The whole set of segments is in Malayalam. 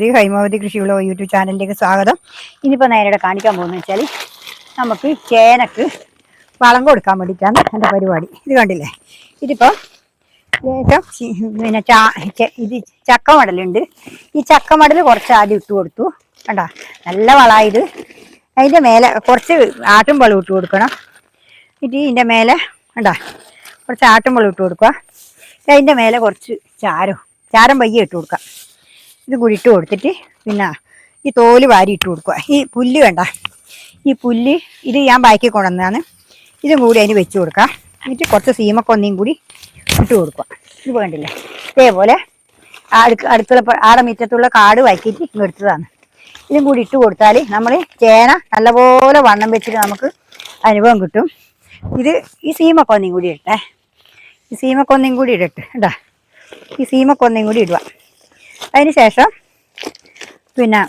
ഹൈമാവതി കൃഷിയുള്ള യൂട്യൂബ് ചാനലിലേക്ക് സ്വാഗതം. ഇനിയിപ്പോൾ നേരെ കാണിക്കാൻ പോകുന്നത് വെച്ചാൽ നമുക്ക് ചേനക്ക് വളം കൊടുക്കാൻ വേണ്ടിയിട്ടാണ് എൻ്റെ പരിപാടി. ഇത് കണ്ടില്ലേ, ഇതിപ്പോൾ പിന്നെ ഇത് ചക്കമടലുണ്ട്. ഈ ചക്കമടൽ കുറച്ച് ആദ്യം ഇട്ട് കൊടുത്തു. കണ്ട നല്ല വളമായത്. അതിൻ്റെ മേലെ കുറച്ച് ആട്ടും വെള്ളം ഇട്ട് കൊടുക്കണം. എന്നിട്ട് ഇതിൻ്റെ മേലെ കണ്ട കുറച്ച് ആട്ടും വെള്ളം ഇട്ട് കൊടുക്കുക. അതിൻ്റെ മേലെ കുറച്ച് ചാരം പയ്യെ ഇട്ട് കൊടുക്കുക. ഇത് കൂടി ഇട്ട് കൊടുത്തിട്ട് പിന്നെ ഈ തോല് വാരി ഇട്ട് കൊടുക്കുക. ഈ പുല്ല് വേണ്ട, ഈ പുല്ല് ഇത് ഞാൻ ബാക്കി കൊണ്ടുവന്നതാണ്. ഇതും കൂടി അതിന് വെച്ച് കൊടുക്കുക. എന്നിട്ട് കുറച്ച് സീമക്കൊന്നയും കൂടി ഇട്ട് കൊടുക്കുക. ഇത് വേണ്ടില്ലേ, ഇതേപോലെ അടുത്തുള്ള ആടെ മുറ്റത്തുള്ള കാട് വാക്കിയിട്ട് എടുത്തതാണ്. ഇതും കൂടി ഇട്ട് കൊടുത്താൽ നമ്മൾ ചേന നല്ലപോലെ വണ്ണം വെച്ചിട്ട് നമുക്ക് അനുഭവം കിട്ടും. ഇത് ഈ സീമക്കൊന്നയും കൂടി ഇട്ടേ, ഈ സീമക്കൊന്നയും കൂടി ഇടട്ടെ കേട്ടാ. ഈ സീമക്കൊന്നയും കൂടി ഇടുക. അതിന് ശേഷം പിന്നെ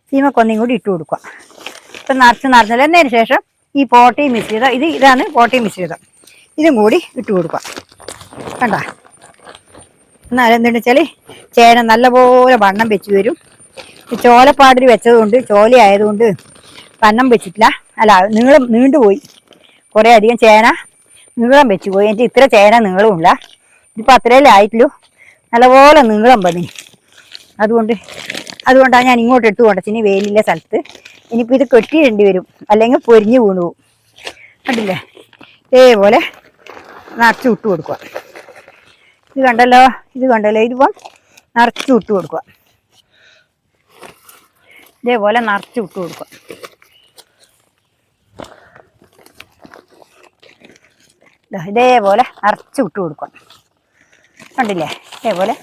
സീമക്കൊന്നയും കൂടി ഇട്ട് കൊടുക്കുക. ഇപ്പം നിറഞ്ഞതിന് ശേഷം ഈ പോട്ടി മിശ്രിതം ഇതാണ് പോട്ടി മിശ്രിതം. ഇതും കൂടി ഇട്ട് കൊടുക്കുക. കണ്ട എന്നാൽ എന്താണെന്ന് വെച്ചാൽ ചേന നല്ലപോലെ വണ്ണം വെച്ച് വരും. ചോലപ്പാടിൽ വെച്ചതുകൊണ്ട് ചോലയായതുകൊണ്ട് വണ്ണം വെച്ചിട്ടില്ല, അല്ല നീണ്ടുപോയി. കുറേ അധികം ചേന നീളം വെച്ച് പോയി. എനിക്ക് ഇത്ര ചേന നീളമില്ല. ഇതിപ്പോൾ അത്രയല്ലേ ആയിട്ടുള്ളൂ. നല്ലപോലെ നീളം പതി. അതുകൊണ്ടാണ് ഞാൻ ഇങ്ങോട്ട് എടുത്തു കൊണ്ടച്ചിനി വെയിലില്ല സ്ഥലത്ത്. ഇനിയിപ്പോൾ ഇത് കെട്ടിയിടേണ്ടി വരും, അല്ലെങ്കിൽ പൊരിഞ്ഞ് വീണു പോകും. കണ്ടില്ലേ, ഇതേപോലെ നിറച്ച് വിട്ട് കൊടുക്കുക. ഇത് കണ്ടല്ലോ, ഇതിപ്പം നിറച്ച് വിട്ട് കൊടുക്കുക. ഇതേപോലെ നിറച്ച് വിട്ട് കൊടുക്കുക. ഇതേപോലെ നിറച്ച് വിട്ട് കൊടുക്കുക. കണ്ടില്ലേ, ഇതേപോലെ.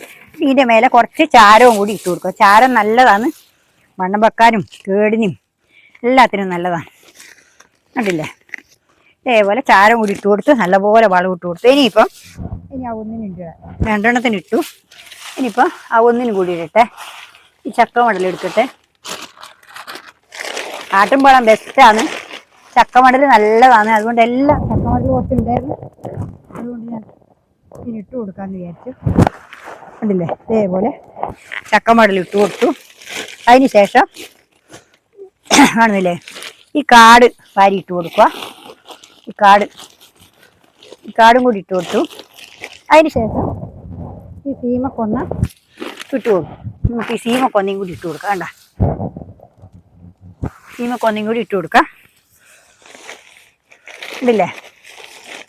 ഇതിൻ്റെ മേലെ കുറച്ച് ചാരവും കൂടി ഇട്ട് കൊടുക്കുക. ചാരം നല്ലതാണ്, മണ്ണം വെക്കാനും കേടിനും എല്ലാത്തിനും നല്ലതാണ്. കണ്ടില്ലേ, ഇതേപോലെ ചാരം കൂടി ഇട്ട് കൊടുത്ത് നല്ലപോലെ വളം ഇട്ട് കൊടുത്തു. ഇനി ആ ഒന്നിനുണ്ട്, രണ്ടെണ്ണത്തിന് ഇട്ടു. ഇനിയിപ്പോൾ ആ ഒന്നിനും കൂടി ഇടട്ടെ. ഈ ചക്ക മടൽ എടുക്കട്ടെ. ആട്ടുംവളം ബെസ്റ്റാണ്, ചക്കമടൽ നല്ലതാണ്. അതുകൊണ്ട് എല്ലാം ചക്കമടൽ കുറച്ചുണ്ടായിരുന്നു. അതുകൊണ്ട് ഞാൻ ഇതിനിട്ട് കൊടുക്കാമെന്ന് വിചാരിച്ചു. കണ്ടില്ലേ, ഇതേപോലെ ചക്കമടൽ ഇട്ട് കൊടുത്തു. അതിന് ശേഷം കാണുന്നില്ലേ, ഈ കാട് വാരി ഇട്ട് കൊടുക്കുക. ഈ കാടും കൂടി ഇട്ട് കൊടുത്തു. അതിന് ശേഷം ഈ സീമക്കൊന്ന ഇട്ട് കൊടുക്കും. നമുക്ക് ഈ സീമക്കൊന്നയും കൂടി ഇട്ട് കൊടുക്കാം. കണ്ട സീമക്കൊന്നയും കൂടി ഇട്ട് കൊടുക്കാം. ഇല്ലേ,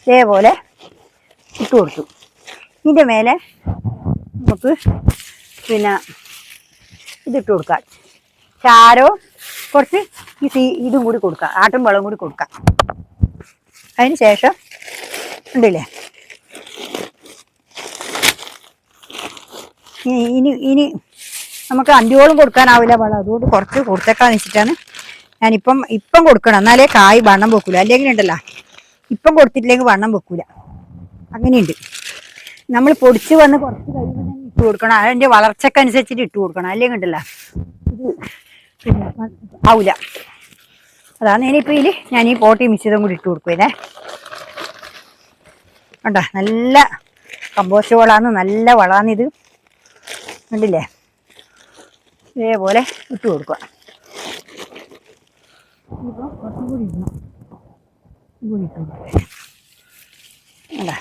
ഇതേപോലെ ഇട്ട് കൊടുത്തു. ഇതിൻ്റെ മേലെ നമുക്ക് പിന്നെ ഇതിട്ട് കൊടുക്കാം. ചാരവും കുറച്ച് ഇതും കൂടി കൊടുക്കാം, ആട്ടും വെള്ളം കൂടി കൊടുക്കാം. അതിന് ശേഷം ഉണ്ടല്ലേ, ഇനി നമുക്ക് അന്തിയോളം കൊടുക്കാനാവില്ല വളം. അതുകൊണ്ട് കുറച്ച് കൊടുത്തേക്കാന്ന് വെച്ചിട്ടാണ് ഇപ്പം കൊടുക്കണം. എന്നാലേ കായ് വണ്ണം വെക്കൂല. അല്ലെങ്കിൽ ഉണ്ടല്ലോ, ഇപ്പം കൊടുത്തിട്ടില്ലെങ്കിൽ വണ്ണം വെക്കൂല. അങ്ങനെയുണ്ട്. നമ്മൾ പൊടിച്ച് വന്ന് കുറച്ച് കഴിയുമ്പോൾ തന്നെ ഇട്ട് കൊടുക്കണം. അതിൻ്റെ വളർച്ചക്കനുസരിച്ചിട്ട് ഇട്ട് കൊടുക്കണം. അല്ലെങ്കിൽ ഉണ്ടല്ല ഇത് പിന്നെ ആവില്ല. അതാണ് ഇനിയിപ്പോൾ ഞാൻ ഈ പോട്ടി മിശ്രിതം കൂടി ഇട്ട് കൊടുക്കുവേ. കണ്ട നല്ല കമ്പോസ്റ്റ് വളമാണ്, നല്ല വളമാണിത്. കണ്ടില്ലേ, ഇതേപോലെ ഇട്ട് കൊടുക്കുക. ഇപ്പോൾ കുറച്ചും കൂടി ഇടണം. കൂടി ഇട്ട് കൊടുക്കുക. കണ്ട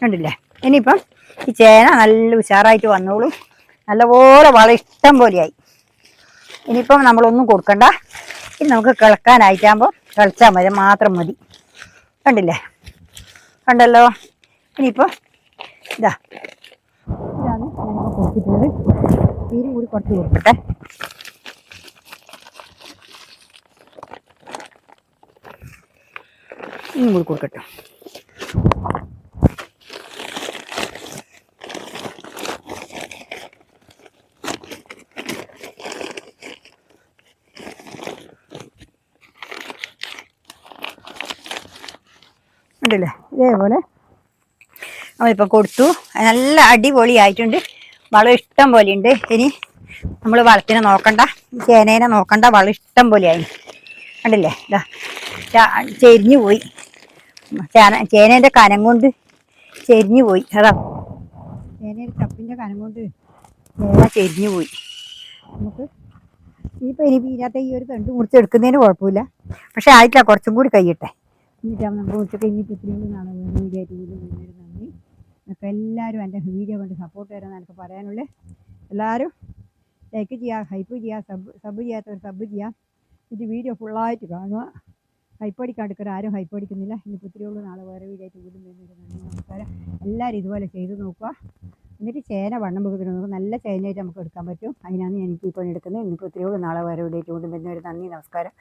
കണ്ടില്ലേ. ഇനിയിപ്പം ഈ ചേന നല്ല ഉഷാറായിട്ട് വന്നോളും. നല്ലപോലെ വളം ഇഷ്ടം പോലെയായി. ഇനിയിപ്പം നമ്മളൊന്നും കൊടുക്കണ്ട. ഇനി നമുക്ക് കിളക്കാനായിട്ടാകുമ്പോൾ കിളച്ചാൽ മതി, മാത്രം മതി. കണ്ടില്ലേ, കണ്ടല്ലോ. ഇനിയിപ്പോൾ ഇതാണ് ഞാനിപ്പോൾ കൊടുത്തിട്ടുള്ളത്. തീരും കൂടി കുറച്ച് കൊടുക്കട്ടെ. ഇനിയും കൂടി കൊടുക്കട്ടെ. ഉണ്ടല്ലേ, ഇതേപോലെ നമ്മളിപ്പം കൊടുത്തു. നല്ല അടിപൊളിയായിട്ടുണ്ട്. വളം ഇഷ്ടം പോലെ ഉണ്ട്. ഇനി നമ്മൾ വളത്തിനെ നോക്കണ്ട, ചേനേനെ നോക്കണ്ട, വളം ഇഷ്ടം പോലെയായി. കണ്ടില്ലേ, ഇതാ ചെരിഞ്ഞു പോയി. ചേനേൻ്റെ കനം കൊണ്ട് ചെരിഞ്ഞു പോയി. അതാ ചേനയുടെ ചപ്പിൻ്റെ കനം കൊണ്ട് ചേന ചെരിഞ്ഞു പോയി. നമുക്ക് ഇനി ഇതിനകത്ത് ഈ ഒരു തണ്ട് മുറിച്ചെടുക്കുന്നതിന് കുഴപ്പമില്ല. പക്ഷെ ആയിട്ടില്ല, കുറച്ചും കൂടി കഴിയട്ടെ. എന്നിട്ടാകുമ്പോൾ നമുക്ക് മുറിച്ചൊക്കെ ഇനിയിപ്പോൾ ഇത്രയും നാളെ വീഡിയോ ആയിട്ട് നന്ദി. നിങ്ങൾക്ക് എല്ലാവരും എൻ്റെ വീഡിയോ കൊണ്ട് സപ്പോർട്ട് തരാമെന്ന് എനിക്ക് പറയാനുള്ളത്. എല്ലാവരും ലൈക്ക് ചെയ്യുക, ഹൈപ്പ് ചെയ്യുക, സബ് ചെയ്യാത്തവർ സബ് ചെയ്യുക. ഇത് വീഡിയോ ഫുള്ളായിട്ട് കാണുക. ഹൈപ്പ് അടിക്കാണ്ടിരിക്കുക, ആരും ഹൈപ്പ് അടിക്കുന്നില്ല. ഇനിയിപ്പോൾ ഇത്രയുള്ളൂ, നാളെ വേറെ വീഡിയോ ആയിട്ട് വീണ്ടും വരുന്നൊരു നമസ്കാരം. എല്ലാവരും ഇതുപോലെ ചെയ്ത് നോക്കുക. എന്നിട്ട് ചേന വണ്ണം വെക്കുന്നത് നമുക്ക് നല്ല ചേനയായിട്ട് നമുക്ക് എടുക്കാൻ പറ്റും. അതിനാണ് ഞാൻ ഇപ്പോൾ പണിയെടുക്കുന്നത്. ഇനിയിപ്പോൾ ഇത്രയുള്ളൂ, നാളെ വേറെ വീഡിയോ ആയിട്ട് വീണ്ടും വരുന്നൊരു നന്ദി, നമസ്കാരം.